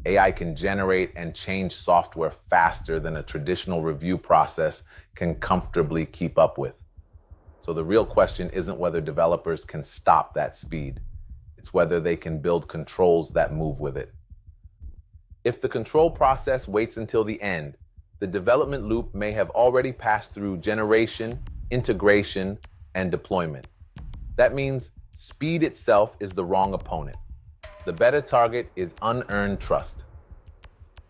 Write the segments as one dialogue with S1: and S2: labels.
S1: AI can generate and change software faster than a traditional review process can comfortably keep up with. So the real question isn't whether developers can stop that speed. It's whether they can build controls that move with it. If the control process waits until the end, the development loop may have already passed through generation, integration, and deployment. That means speed itself is the wrong opponent. The better target is unearned trust.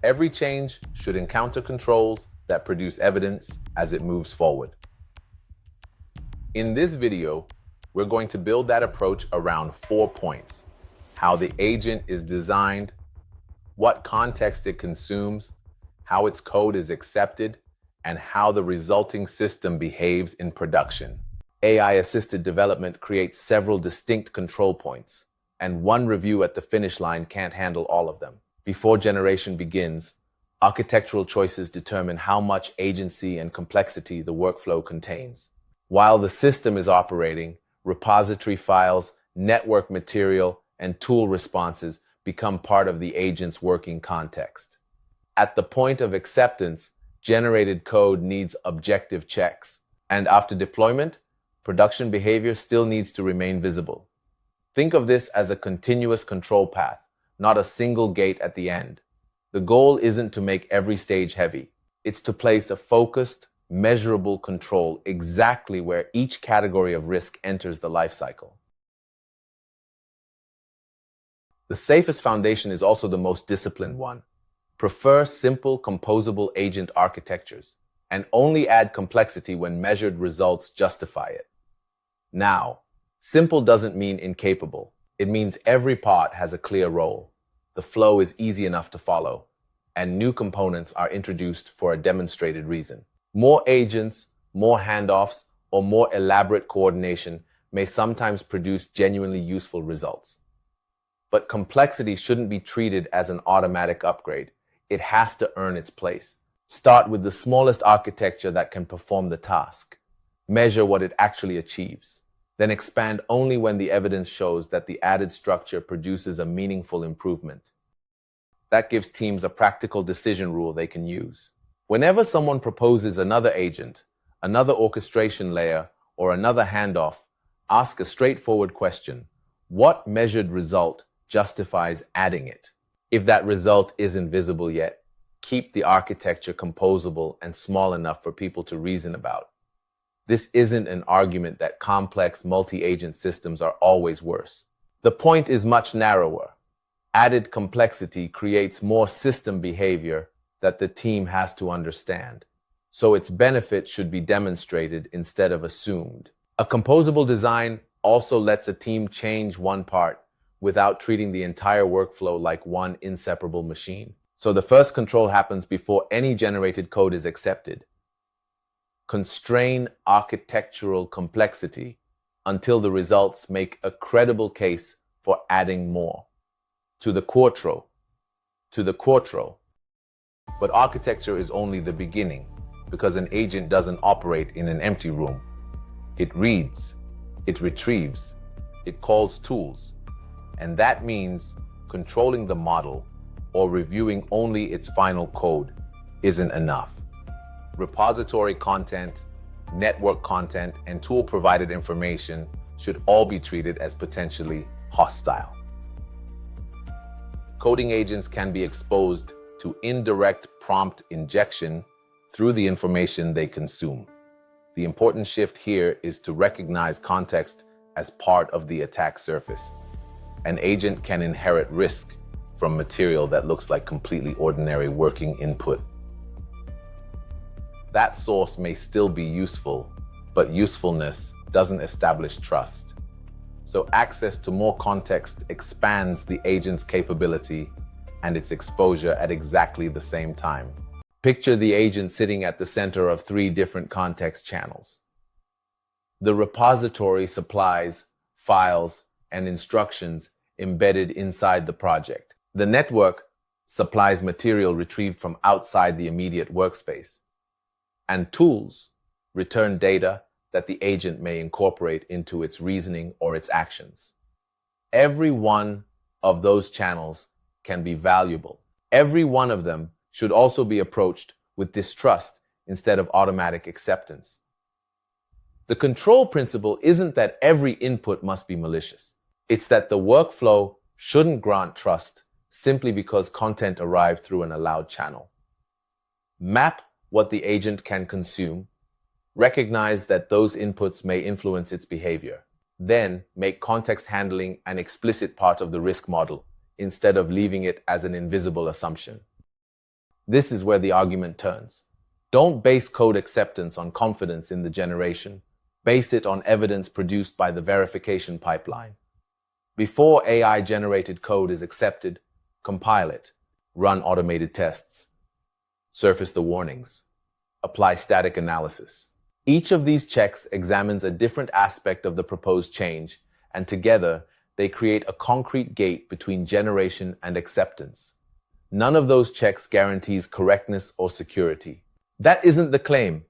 S1: Every change should encounter controls that produce evidence as it moves forward. In this video, we're going to build that approach around 4 points: how the agent is designed, what context it consumes, how its code is accepted, and how the resulting system behaves in production. AI-assisted development creates several distinct control points, and one review at the finish line can't handle all of them. Before generation begins, architectural choices determine how much agency and complexity the workflow contains. While the system is operating, repository files, network material, and tool responses become part of the agent's working context. At the point of acceptance, generated code needs objective checks, and after deployment, production behavior still needs to remain visible. Think of this as a continuous control path, not a single gate at the end. The goal isn't to make every stage heavy. It's to place a focused, measurable control exactly where each category of risk enters the lifecycle. The safest foundation is also the most disciplined one. Prefer simple, composable agent architectures, and only add complexity when measured results justify it. Now, simple doesn't mean incapable. It means every part has a clear role. The flow is easy enough to follow, and new components are introduced for a demonstrated reason. More agents, more handoffs, or more elaborate coordination may sometimes produce genuinely useful results. But complexity shouldn't be treated as an automatic upgrade. It has to earn its place. Start with the smallest architecture that can perform the task. Measure what it actually achieves. Then expand only when the evidence shows that the added structure produces a meaningful improvement. That gives teams a practical decision rule they can use. Whenever someone proposes another agent, another orchestration layer, or another handoff, ask a straightforward question: what measured result justifies adding it? If that result isn't visible yet, keep the architecture composable and small enough for people to reason about. This isn't an argument that complex multi-agent systems are always worse. The point is much narrower. Added complexity creates more system behavior that the team has to understand, so its benefit should be demonstrated instead of assumed. A composable design also lets a team change one part without treating the entire workflow like one inseparable machine. So the first control happens before any generated code is accepted. Constrain architectural complexity until the results make a credible case for adding more. To the quartro. But architecture is only the beginning, because an agent doesn't operate in an empty room. It reads, it retrieves, it calls tools, and that means controlling the model or reviewing only its final code isn't enough. Repository content, network content, and tool-provided information should all be treated as potentially hostile. Coding agents can be exposed to indirect prompt injection through the information they consume. The important shift here is to recognize context as part of the attack surface. An agent can inherit risk from material that looks like completely ordinary working input. That source may still be useful, but usefulness doesn't establish trust. So access to more context expands the agent's capability and its exposure at exactly the same time. Picture the agent sitting at the center of 3 different context channels. The repository supplies files and instructions embedded inside the project. The network supplies material retrieved from outside the immediate workspace. And tools return data that the agent may incorporate into its reasoning or its actions. Every one of those channels can be valuable, Every one of them should also be approached with distrust instead of automatic acceptance. The control principle isn't that every input must be malicious. It's that the workflow shouldn't grant trust simply because content arrived through an allowed channel. Map what the agent can consume. Recognize that those inputs may influence its behavior. Then make context handling an explicit part of the risk model instead of leaving it as an invisible assumption. This is where the argument turns. Don't base code acceptance on confidence in the generation. Base it on evidence produced by the verification pipeline. Before AI-generated code is accepted, compile it, run automated tests, surface the warnings, apply static analysis. Each of these checks examines a different aspect of the proposed change, and together they create a concrete gate between generation and acceptance. None of those checks guarantees correctness or security. That isn't the claim.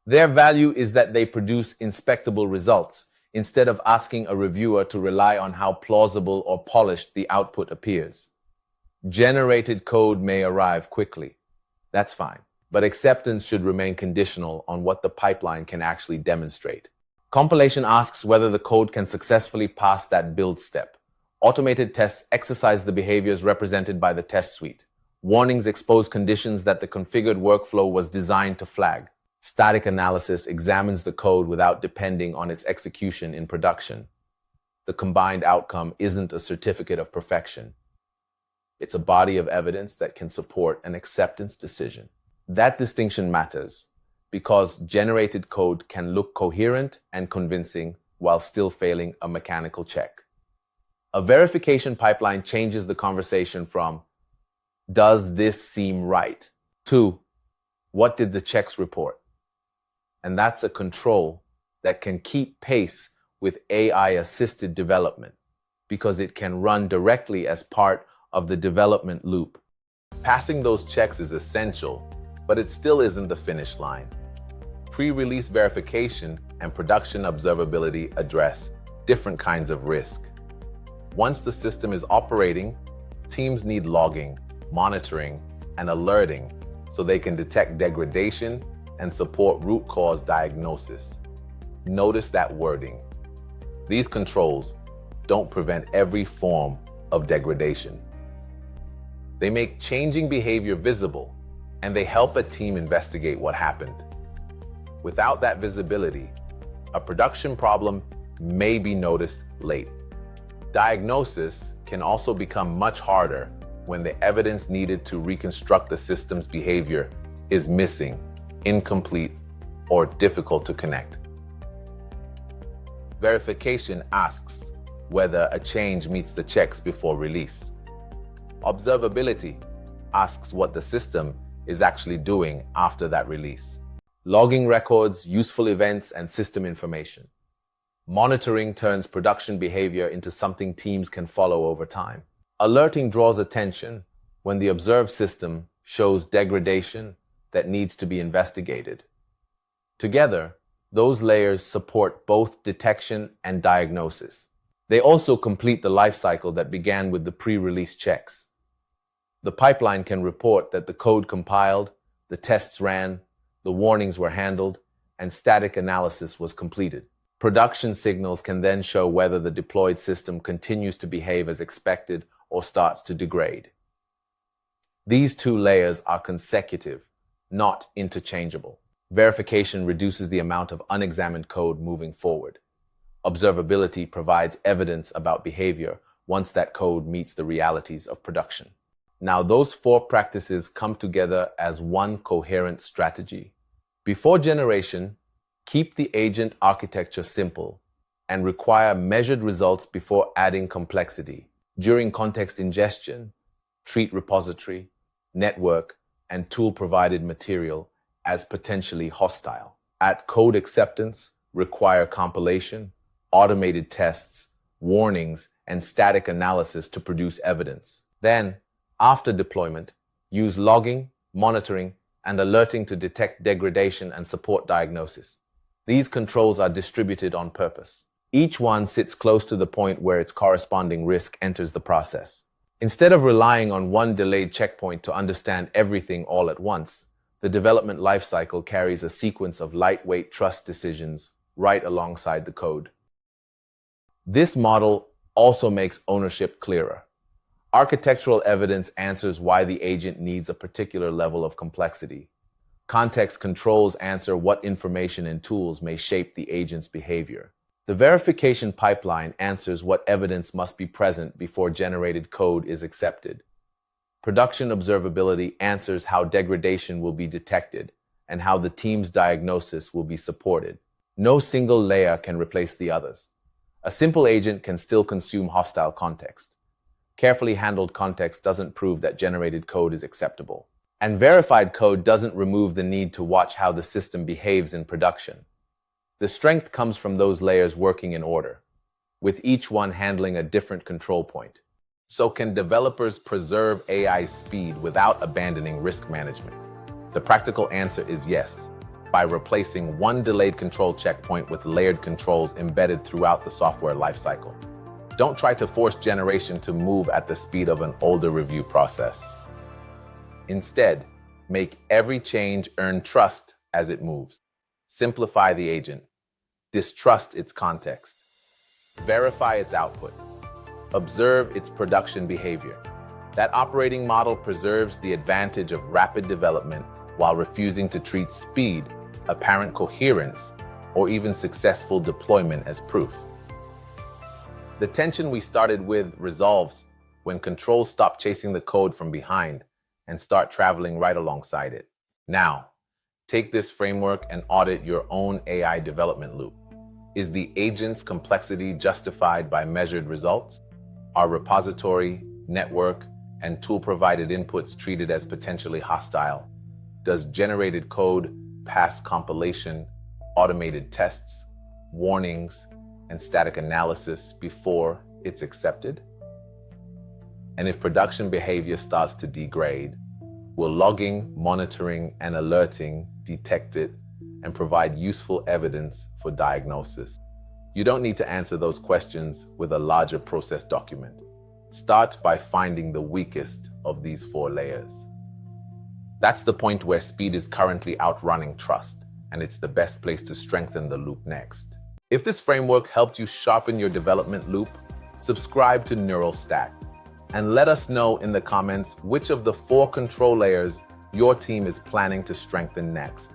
S1: Their value is that they produce inspectable results, instead of asking a reviewer to rely on how plausible or polished the output appears. Generated code may arrive quickly. That's fine. But acceptance should remain conditional on what the pipeline can actually demonstrate. Compilation asks whether the code can successfully pass that build step. Automated tests exercise the behaviors represented by the test suite. Warnings expose conditions that the configured workflow was designed to flag. Static analysis examines the code without depending on its execution in production. The combined outcome isn't a certificate of perfection. It's a body of evidence that can support an acceptance decision. That distinction matters because generated code can look coherent and convincing while still failing a mechanical check. A verification pipeline changes the conversation from, "Does this seem right?" to, "What did the checks report?" And that's a control that can keep pace with AI-assisted development because it can run directly as part of the development loop. Passing those checks is essential, but it still isn't the finish line. Pre-release verification and production observability address different kinds of risk. Once the system is operating, teams need logging, monitoring, and alerting so they can detect degradation and support root cause diagnosis. Notice that wording. These controls don't prevent every form of degradation. They make changing behavior visible, and they help a team investigate what happened. Without that visibility, a production problem may be noticed late. Diagnosis can also become much harder when the evidence needed to reconstruct the system's behavior is missing, incomplete, or difficult to connect. Verification asks whether a change meets the checks before release. Observability asks what the system is actually doing after that release. Logging records useful events and system information. Monitoring turns production behavior into something teams can follow over time. Alerting draws attention when the observed system shows degradation that needs to be investigated. Together, those layers support both detection and diagnosis. They also complete the lifecycle that began with the pre-release checks. The pipeline can report that the code compiled, the tests ran, the warnings were handled, and static analysis was completed. Production signals can then show whether the deployed system continues to behave as expected or starts to degrade. These two layers are consecutive, not interchangeable. Verification reduces the amount of unexamined code moving forward. Observability provides evidence about behavior once that code meets the realities of production. Now, those four practices come together as one coherent strategy. Before generation, keep the agent architecture simple and require measured results before adding complexity. During context ingestion, treat repository, network, and tool-provided material as potentially hostile. At code acceptance, require compilation, automated tests, warnings, and static analysis to produce evidence. Then, after deployment, use logging, monitoring, and alerting to detect degradation and support diagnosis. These controls are distributed on purpose. Each one sits close to the point where its corresponding risk enters the process. Instead of relying on one delayed checkpoint to understand everything all at once, the development lifecycle carries a sequence of lightweight trust decisions right alongside the code. This model also makes ownership clearer. Architectural evidence answers why the agent needs a particular level of complexity. Context controls answer what information and tools may shape the agent's behavior. The verification pipeline answers what evidence must be present before generated code is accepted. Production observability answers how degradation will be detected and how the team's diagnosis will be supported. No single layer can replace the others. A simple agent can still consume hostile context. Carefully handled context doesn't prove that generated code is acceptable. And verified code doesn't remove the need to watch how the system behaves in production. The strength comes from those layers working in order, with each one handling a different control point. So can developers preserve AI speed without abandoning risk management? The practical answer is yes, by replacing one delayed control checkpoint with layered controls embedded throughout the software lifecycle. Don't try to force generation to move at the speed of an older review process. Instead, make every change earn trust as it moves. Simplify the agent. Distrust its context. Verify its output. Observe its production behavior. That operating model preserves the advantage of rapid development while refusing to treat speed, apparent coherence, or even successful deployment as proof. The tension we started with resolves when controls stop chasing the code from behind and start traveling right alongside it. Now, take this framework and audit your own AI development loop. Is the agent's complexity justified by measured results? Are repository, network, and tool-provided inputs treated as potentially hostile? Does generated code pass compilation, automated tests, warnings, and static analysis before it's accepted? And if production behavior starts to degrade, will logging, monitoring, and alerting detect it and provide useful evidence for diagnosis? You don't need to answer those questions with a larger process document. Start by finding the weakest of these 4 layers. That's the point where speed is currently outrunning trust, and it's the best place to strengthen the loop next. If this framework helped you sharpen your development loop, subscribe to Neural Stack and let us know in the comments which of the 4 control layers your team is planning to strengthen next.